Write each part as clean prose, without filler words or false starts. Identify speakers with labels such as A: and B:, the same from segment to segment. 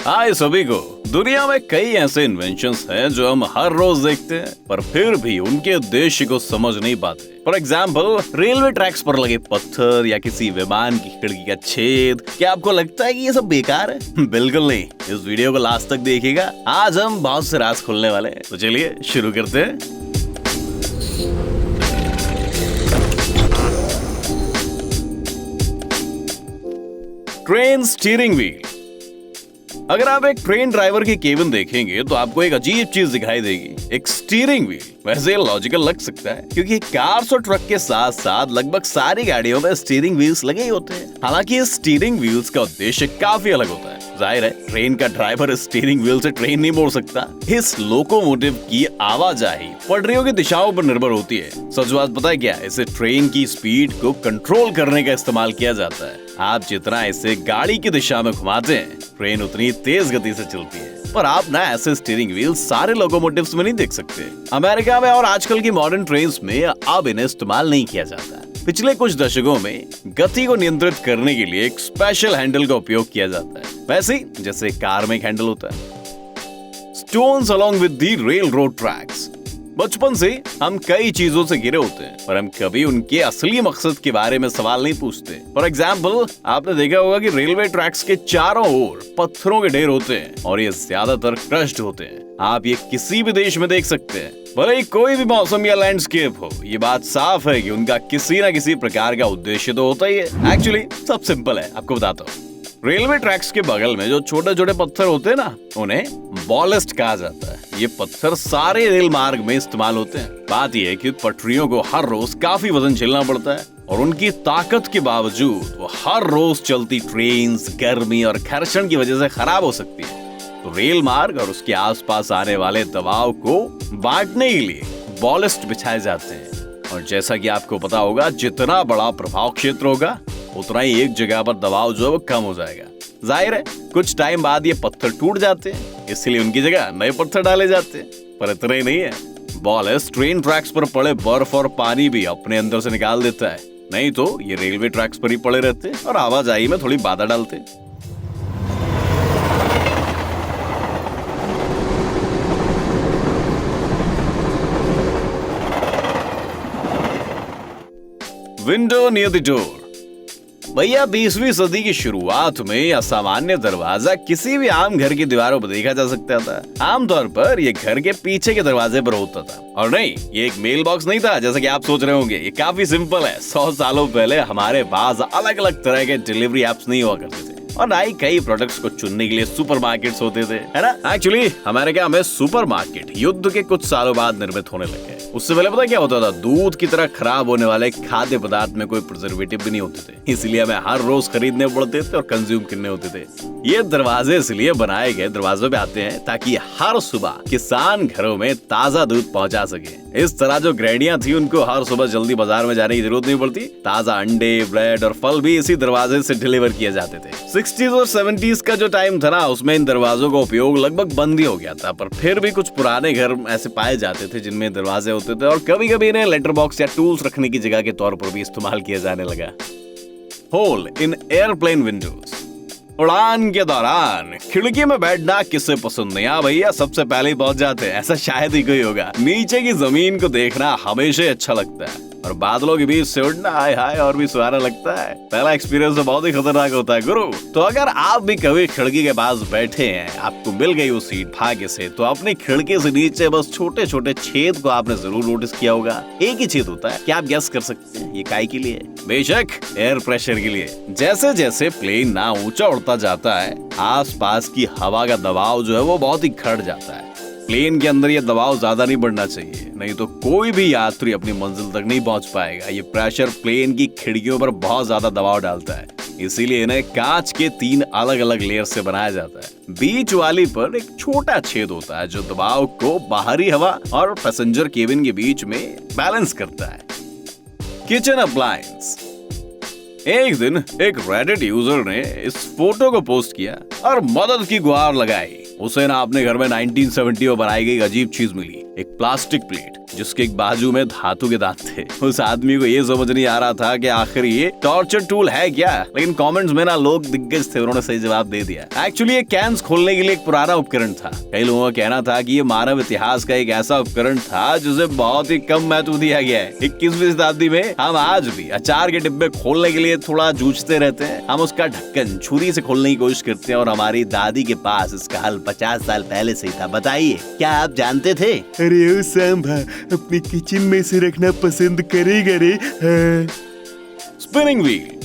A: हाय सभी को। दुनिया में कई ऐसे इन्वेंशंस हैं जो हम हर रोज देखते हैं, पर फिर भी उनके उद्देश्य को समझ नहीं पाते। फॉर एग्जाम्पल, रेलवे ट्रैक्स पर लगे पत्थर या किसी विमान की खिड़की का छेद। क्या आपको लगता है कि ये सब बेकार है? बिल्कुल नहीं। इस वीडियो को लास्ट तक देखिएगा। आज हम बहुत से राज खोलने वाले हैं, तो चलिए शुरू करते हैं। Train steering wheel. अगर आप एक ट्रेन ड्राइवर की केबिन देखेंगे तो आपको एक अजीब चीज दिखाई देगी, एक स्टीयरिंग व्हील। वैसे लॉजिकल लग सकता है क्योंकि कार्स और ट्रक के साथ साथ लगभग सारी गाड़ियों में स्टीयरिंग व्हील्स लगे ही होते हैं। हालांकि इस स्टीयरिंग व्हील्स का उद्देश्य काफी अलग होता है। जाहिर है, ट्रेन का ड्राइवर स्टीयरिंग व्हील से ट्रेन नहीं मोड़ सकता। इस लोकोमोटिव की आवाजाही पटरियों की दिशाओं पर निर्भर होती है। सच बात पता है क्या? इसे ट्रेन की स्पीड को कंट्रोल करने का इस्तेमाल किया जाता है। आप जितना इसे गाड़ी की दिशा में घुमाते हैं, ट्रेन उतनी तेज गति से चलती है। पर आप ना ऐसे स्टीयरिंग व्हील सारे लोकोमोटिव्स में नहीं देख सकते। अमेरिका में और आजकल की मॉडर्न ट्रेन्स में अब इन्हें इस्तेमाल नहीं किया जाता। पिछले कुछ दशकों में गति को नियंत्रित करने के लिए एक स्पेशल हैंडल का उपयोग किया जाता है, वैसे ही जैसे कार में एक हैंडल होता है। Stones along with the rail road tracks. बचपन से हम कई चीजों से घिरे होते हैं, पर हम कभी उनके असली मकसद के बारे में सवाल नहीं पूछते। फॉर एग्जाम्पल, आपने देखा होगा कि रेलवे ट्रैक्स के चारों ओर पत्थरों के ढेर होते हैं और ये ज्यादातर क्रश्ड होते हैं। आप ये किसी भी देश में देख सकते हैं, भले ही कोई भी मौसम या लैंडस्केप हो। ये बात साफ है कि उनका किसी न किसी प्रकार का उद्देश्य तो होता ही है। एक्चुअली सब सिंपल है, आपको बताता हूँ। रेलवे ट्रैक्स के बगल में जो छोटे छोटे पत्थर होते हैं ना, उन्हें बॉलेस्ट कहा जाता है। ये पत्थर सारे रेल मार्ग में इस्तेमाल होते हैं। बात यह है कि पटरियों को हर रोज काफी वजन झेलना पड़ता है और उनकी ताकत के बावजूद वो हर रोज चलती ट्रेन गर्मी और घर्षण की वजह से खराब हो सकती है। तो रेल मार्ग और उसके आसपास आने वाले दबाव को बांटने के लिए बॉलेस्ट बिछाए जाते हैं। और जैसा कि आपको पता होगा, जितना बड़ा प्रभाव क्षेत्र होगा उतना ही एक जगह पर दबाव जो है वो कम हो जाएगा। जाहिर है, कुछ टाइम बाद ये पत्थर टूट जाते हैं, इसलिए उनकी जगह नए पत्थर डाले जाते हैं। पर इतना ही नहीं है, बॉलेस्ट ट्रेन ट्रैक्स पर पड़े बर्फ और पानी भी अपने अंदर से निकाल देता है। नहीं तो ये रेलवे ट्रैक्स पर ही पड़े रहते और आवाजाही में थोड़ी बाधा डालते। Window near the door. भैया, 20वीं सदी की शुरुआत में असामान्य दरवाजा किसी भी आम घर की दीवारों पर देखा जा सकता था। आमतौर पर ये घर के पीछे के दरवाजे पर होता था। और नहीं, ये एक मेल बॉक्स नहीं था जैसा कि आप सोच रहे होंगे। ये काफी सिंपल है। 100 सालों पहले हमारे पास अलग अलग तरह के डिलीवरी एप्स नहीं हुआ करते थे और ना ही कई प्रोडक्ट्स को चुनने के लिए सुपरमार्केट्स होते थे, है ना? एक्चुअली अमेरिका में सुपरमार्केट युद्ध के कुछ सालों बाद निर्मित होने लगे। उससे पहले पता क्या होता था? दूध की तरह खराब होने वाले खाद्य पदार्थ में कोई प्रिजर्वेटिव भी नहीं होते थे, इसलिए हमें हर रोज खरीदने पड़ते थे और कंज्यूम करने होते थे। ये दरवाजे इसलिए बनाए गए, दरवाजों पे आते हैं ताकि हर सुबह किसान घरों में ताजा दूध पहुंचा सके। इस तरह जो गृहिणियां थी, उनको हर सुबह जल्दी बाजार में जाने की जरूरत नहीं पड़ती। ताजा अंडे, ब्रेड और फल भी इसी दरवाजे से डिलीवर किए जाते थे। 60s और 70s का जो टाइम था ना, उसमें इन दरवाजों का उपयोग लगभग बंद ही हो गया था। पर फिर भी कुछ पुराने घर ऐसे पाए जाते थे जिनमें दरवाजे होते थे और कभी कभी इन्हें लेटर बॉक्स या टूल्स रखने की जगह के तौर पर भी इस्तेमाल किया जाने लगा। होल इन एयरप्लेन विंडोज। उड़ान के दौरान खिड़की में बैठना किसे पसंद नहीं? हाँ भैया, सबसे पहले ही पहुंच जाते हैं, ऐसा शायद ही कोई होगा। नीचे की जमीन को देखना हमेशा ही अच्छा लगता है और बादलों के बीच से उड़ना, हाय हाय, और भी सुहाना लगता है। पहला एक्सपीरियंस तो बहुत ही खतरनाक होता है गुरु। तो अगर आप भी कभी खिड़की के पास बैठे हैं, आपको मिल गई वो सीट भाग्य से, तो अपनी खिड़की से नीचे बस छोटे छोटे छेद को आपने जरूर नोटिस किया होगा। एक ही छेद होता है, क्या आप गेस कर सकते हैं ये काहे के लिए? बेशक एयर प्रेशर के लिए। जैसे जैसे प्लेन ना ऊंचा उड़ता जाता है, आसपास की हवा का दबाव जो है वो बहुत ही घट जाता है। प्लेन के अंदर ये दबाव ज्यादा नहीं बढ़ना चाहिए, नहीं तो कोई भी यात्री अपनी मंजिल तक नहीं पहुंच पाएगा। ये प्रेशर प्लेन की खिड़कियों पर बहुत ज्यादा दबाव डालता है, इसीलिए इन्हें कांच के 3 अलग अलग लेयर से बनाया जाता है। बीच वाली पर एक छोटा छेद होता है जो दबाव को बाहरी हवा और पैसेंजर केबिन के बीच में बैलेंस करता है। Kitchen appliance. एक दिन एक रेडिट यूजर ने इस फोटो को पोस्ट किया और मदद की गुहार लगाई। उसे ना अपने घर में 1970 में बनाई गई अजीब चीज मिली, एक प्लास्टिक प्लेट जिसके एक बाजू में धातु के दांत थे। उस आदमी को ये समझ नहीं आ रहा था कि आखिर ये टॉर्चर टूल है क्या, लेकिन कमेंट्स में ना लोग दिग्गज थे, उन्होंने सही जवाब दे दिया। एक्चुअली ये कैंस खोलने के लिए एक पुराना उपकरण था। कई लोगों का कहना था कि ये मानव इतिहास का एक ऐसा उपकरण था जिसे बहुत ही कम महत्व दिया गया है। 21वीं शताब्दी में हम आज भी अचार के डिब्बे खोलने के लिए थोड़ा जूझते रहते हैं। हम उसका ढक्कन छुरी से खोलने की कोशिश करते हैं और हमारी दादी के पास इसका हल 50 साल पहले से ही था। बताइए, क्या आप जानते थे?
B: अरे ओ सांभा, अपने किचन में से रखना पसंद करेगा रे?
A: Spinning wheel.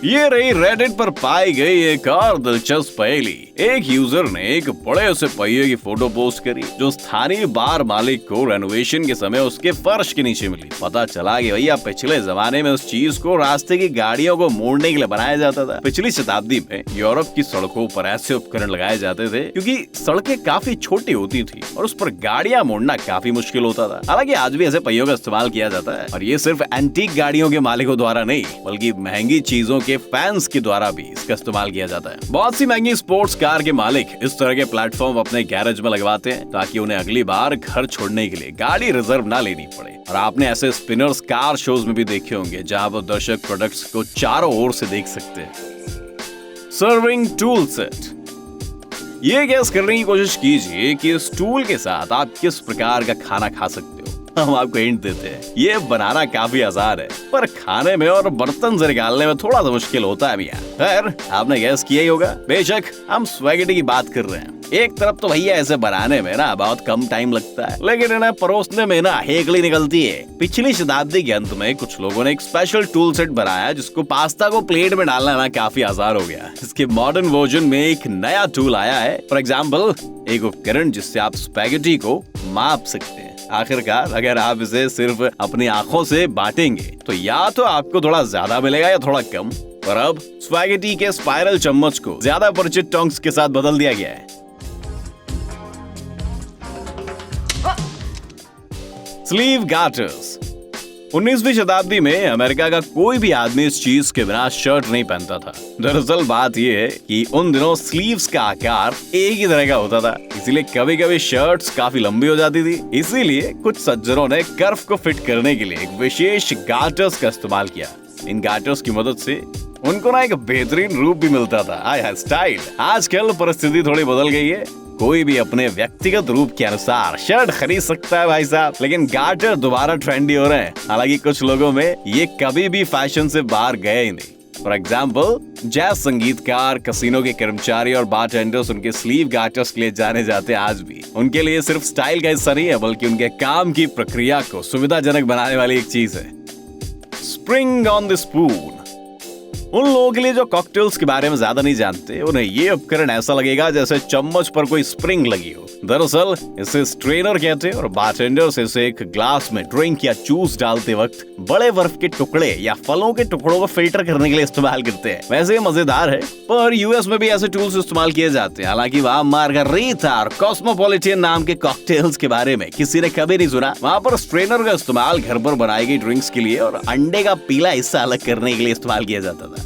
A: ये रही रेडिट पर पाई गई एक और दिलचस्प पहेली। एक यूजर ने एक बड़े से पहिए की फोटो पोस्ट करी जो स्थानीय बार मालिक को रेनोवेशन के समय उसके फर्श के नीचे मिली। पता चला कि भैया पिछले जमाने में उस चीज को रास्ते की गाड़ियों को मोड़ने के लिए बनाया जाता था। पिछली शताब्दी में यूरोप की सड़कों पर ऐसे उपकरण लगाए जाते थे क्योंकि सड़कें काफी छोटी होती थी और उस पर गाड़ियां मोड़ना काफी मुश्किल होता था। हालांकि आज भी ऐसे पहियों का इस्तेमाल किया जाता है, और ये सिर्फ एंटीक गाड़ियों के मालिकों द्वारा नहीं बल्कि महंगी चीजों के फैंस के द्वारा भी इसका इस्तेमाल किया जाता है। बहुत सी महंगी स्पोर्ट्स कार के मालिक इस तरह के प्लेटफॉर्म अपने गैरेज में लगवाते हैं ताकि उन्हें अगली बार घर छोड़ने के लिए गाड़ी रिजर्व ना लेनी पड़े। और आपने ऐसे स्पिनर्स कार शोज में भी देखे होंगे जहां पर दर्शक प्रोडक्ट्स को चारों ओर से देख सकते हैं। Serving tool set. ये गैस करने की कोशिश कीजिए कि इस टूल के साथ आप किस प्रकार का खाना खा सकते हो। हम आपको हिंट देते हैं, ये बनाना काफी आसान है पर खाने में और बर्तन से निकालने में थोड़ा सा मुश्किल होता है भैया। खैर, आपने गैस किया ही होगा। बेशक हम स्पैगेटी की बात कर रहे हैं। एक तरफ तो भैया ऐसे बनाने में ना बहुत कम टाइम लगता है, लेकिन इन्हें परोसने में ना हेकड़ी निकलती है। पिछली शताब्दी के अंत में कुछ लोगों ने एक स्पेशल टूल सेट बनाया जिसको पास्ता को प्लेट में डालना ना काफी आसान हो गया। इसके मॉडर्न वर्जन में एक नया टूल आया है। फॉर एग्जाम्पल, एक उपकरण जिससे आप स्पैगेटी को माप सकते हैं। आखिरकार अगर आप इसे सिर्फ अपनी आंखों से बांटेंगे तो या तो आपको थोड़ा ज्यादा मिलेगा या थोड़ा कम। पर अब स्पैगेटी के स्पाइरल चम्मच को ज्यादा परिचित टोंग्स के साथ बदल दिया गया है। स्लीव गार्टर्स। 19वीं शताब्दी में अमेरिका का कोई भी आदमी इस चीज के बिना शर्ट नहीं पहनता था। दरअसल बात यह है कि उन दिनों स्लीव्स का आकार एक ही तरह का होता था, इसीलिए कभी कभी शर्ट्स काफी लंबी हो जाती थी। इसीलिए कुछ सज्जनों ने कर्व को फिट करने के लिए एक विशेष गार्टर्स का इस्तेमाल किया। इन गार्टर्स की मदद से उनको ना एक बेहतरीन रूप भी मिलता था। आया स्टाइल। आजकल परिस्थिति थोड़ी बदल गई है, कोई भी अपने व्यक्तिगत रूप के अनुसार शर्ट खरीद सकता है भाई साहब, लेकिन गार्टर दोबारा ट्रेंडी हो रहे हैं। हालांकि कुछ लोगों में ये कभी भी फैशन से बाहर गए ही नहीं। फॉर एग्जाम्पल, जैज संगीतकार, कसिनो के कर्मचारी और बारटेंडर्स उनके स्लीव गार्टर्स के लिए जाने जाते हैं आज भी। उनके लिए सिर्फ स्टाइल का हिस्सा नहीं है बल्कि उनके काम की प्रक्रिया को सुविधाजनक बनाने वाली एक चीज है। Spring on the spoon. उन लोगों के लिए जो कॉकटेल्स के बारे में ज्यादा नहीं जानते, उन्हें ये उपकरण ऐसा लगेगा जैसे चम्मच पर कोई स्प्रिंग लगी हो। दरअसल इसे स्ट्रेनर कहते हैं और बारटेंडर्स इसे एक ग्लास में ड्रिंक या जूस डालते वक्त बड़े बर्फ के टुकड़े या फलों के टुकड़ों को फिल्टर करने के लिए इस्तेमाल करते हैं। वैसे ये मजेदार है, पर यूएस में भी ऐसे टूल्स इस्तेमाल किए जाते हैं। हालांकि वहाँ मार्गरीटा और कॉस्मोपॉलिटन नाम के कॉकटेल्स के बारे में किसी ने कभी नहीं सुना। वहाँ पर स्ट्रेनर का इस्तेमाल घर पर बनाई गई ड्रिंक्स के लिए और अंडे का पीला हिस्सा अलग करने के लिए इस्तेमाल किया जाता था।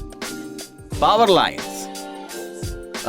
A: Power lines.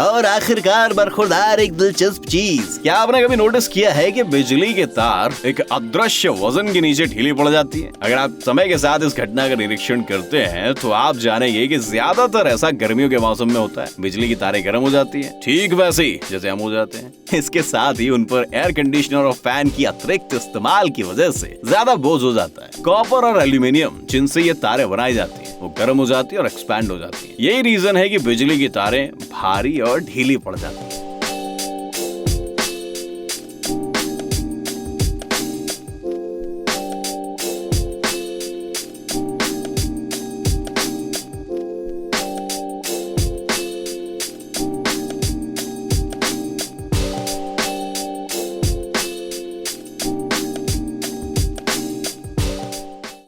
A: और आखिरकार बरखुरदार एक दिलचस्प चीज, क्या आपने कभी नोटिस किया है कि बिजली के तार एक अदृश्य वजन के नीचे ढीली पड़ जाती है? अगर आप समय के साथ इस घटना का निरीक्षण करते हैं तो आप जानेंगे कि ज्यादातर ऐसा गर्मियों के मौसम में होता है। बिजली की तारें गर्म हो जाती हैं, ठीक वैसे ही जैसे हम हो जाते हैं। इसके साथ ही उन पर एयर कंडीशनर और फैन की अतिरिक्त इस्तेमाल की वजह से ज्यादा बोझ हो जाता है। कॉपर और एल्यूमिनियम जिनसे ये तारें बनाई जाती है वो गर्म हो जाती है और एक्सपैंड हो जाती है। यही रीजन है कि बिजली की तारें भारी और ढीली पड़ जाती है।